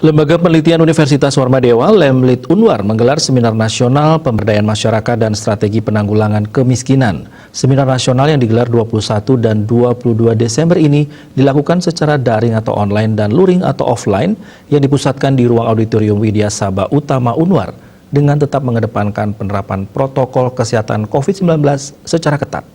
Lembaga Penelitian Universitas Warmadewa, Lemlit Unwar, menggelar Seminar Nasional Pemberdayaan Masyarakat dan Strategi Penanggulangan Kemiskinan. Seminar nasional yang digelar 21 dan 22 Desember ini dilakukan secara daring atau online dan luring atau offline yang dipusatkan di ruang auditorium Widya Sabha Utama Unwar dengan tetap mengedepankan penerapan protokol kesehatan COVID-19 secara ketat.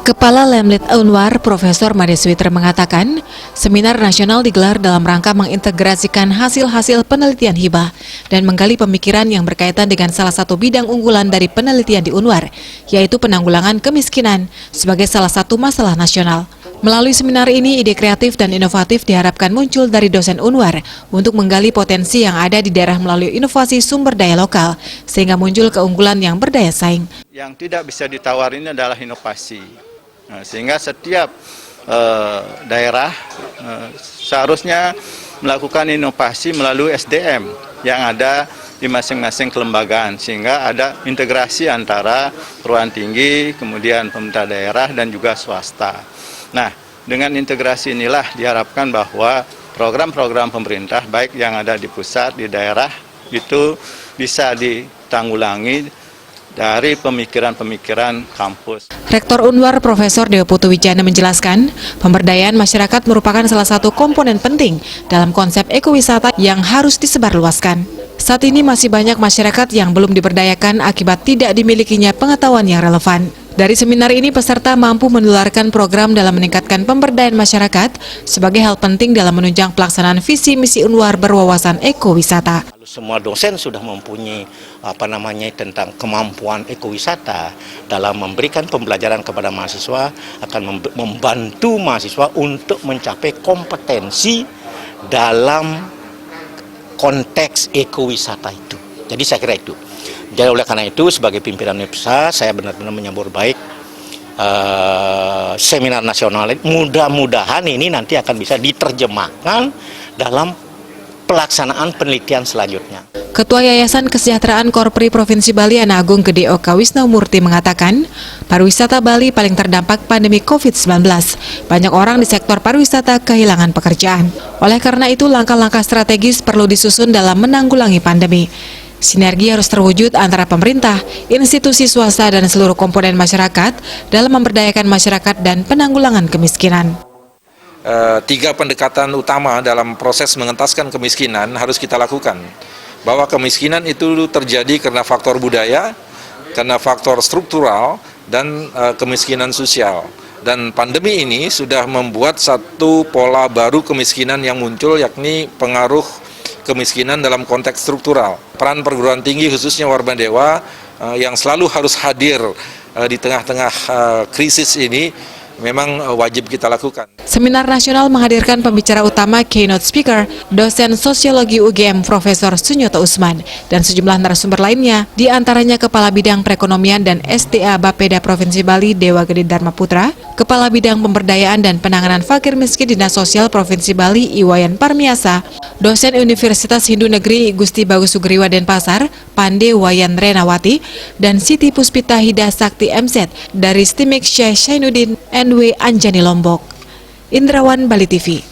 Kepala Lemlit Unwar, Profesor Made Switer mengatakan, seminar nasional digelar dalam rangka mengintegrasikan hasil-hasil penelitian hibah dan menggali pemikiran yang berkaitan dengan salah satu bidang unggulan dari penelitian di Unwar, yaitu penanggulangan kemiskinan sebagai salah satu masalah nasional. Melalui seminar ini, ide kreatif dan inovatif diharapkan muncul dari dosen Unwar untuk menggali potensi yang ada di daerah melalui inovasi sumber daya lokal, sehingga muncul keunggulan yang berdaya saing. Yang tidak bisa ditawar ini adalah inovasi. Nah, sehingga setiap daerah seharusnya melakukan inovasi melalui SDM yang ada di masing-masing kelembagaan, sehingga ada integrasi antara perguruan tinggi, kemudian pemerintah daerah dan juga swasta. Nah, dengan integrasi inilah diharapkan bahwa program-program pemerintah baik yang ada di pusat, di daerah itu bisa ditanggulangi dari pemikiran-pemikiran kampus. Rektor Unwar Profesor Dewa Putu Wijana menjelaskan, pemberdayaan masyarakat merupakan salah satu komponen penting dalam konsep ekowisata yang harus disebarluaskan. Saat ini masih banyak masyarakat yang belum diberdayakan akibat tidak dimilikinya pengetahuan yang relevan. Dari seminar ini, peserta mampu menularkan program dalam meningkatkan pemberdayaan masyarakat sebagai hal penting dalam menunjang pelaksanaan visi misi Unwar berwawasan ekowisata. Semua dosen sudah mempunyai tentang kemampuan ekowisata dalam memberikan pembelajaran kepada mahasiswa, akan membantu mahasiswa untuk mencapai kompetensi dalam konteks ekowisata itu. Jadi saya kira itu. Jadi oleh karena itu sebagai pimpinan universitas saya benar-benar menyambut baik seminar nasional ini. Mudah-mudahan ini nanti akan bisa diterjemahkan dalam pelaksanaan penelitian selanjutnya. Ketua Yayasan Kesejahteraan Korpri Provinsi Bali Ana Agung Gede Oka Wisnaumurti mengatakan, pariwisata Bali paling terdampak pandemi COVID-19. Banyak orang di sektor pariwisata kehilangan pekerjaan. Oleh karena itu, langkah-langkah strategis perlu disusun dalam menanggulangi pandemi. Sinergi harus terwujud antara pemerintah, institusi swasta, dan seluruh komponen masyarakat dalam memberdayakan masyarakat dan penanggulangan kemiskinan. Tiga pendekatan utama dalam proses mengentaskan kemiskinan harus kita lakukan. Bahwa kemiskinan itu terjadi karena faktor budaya, karena faktor struktural, dan kemiskinan sosial. Dan pandemi ini sudah membuat satu pola baru kemiskinan yang muncul, yakni pengaruh kemiskinan dalam konteks struktural. Peran perguruan tinggi khususnya Warmadewa yang selalu harus hadir di tengah-tengah krisis ini memang wajib kita lakukan. Seminar nasional menghadirkan pembicara utama keynote speaker, dosen sosiologi UGM Profesor Sunyoto Usman, dan sejumlah narasumber lainnya, di antaranya Kepala Bidang Perekonomian dan SDA Bapeda Provinsi Bali Dewa Gede Dharma Putra, Kepala Bidang Pemberdayaan dan Penanganan Fakir Miskin Dinas Sosial Provinsi Bali Iwayan Parmiasa, dosen Universitas Hindu Negeri Gusti Bagus Sugriwa Denpasar, Pande Wayan Renawati, dan Siti Puspita Hida Sakti MZ dari Stimik Syekh Syainuddin NW Anjani Lombok. Indrawan, Bali TV.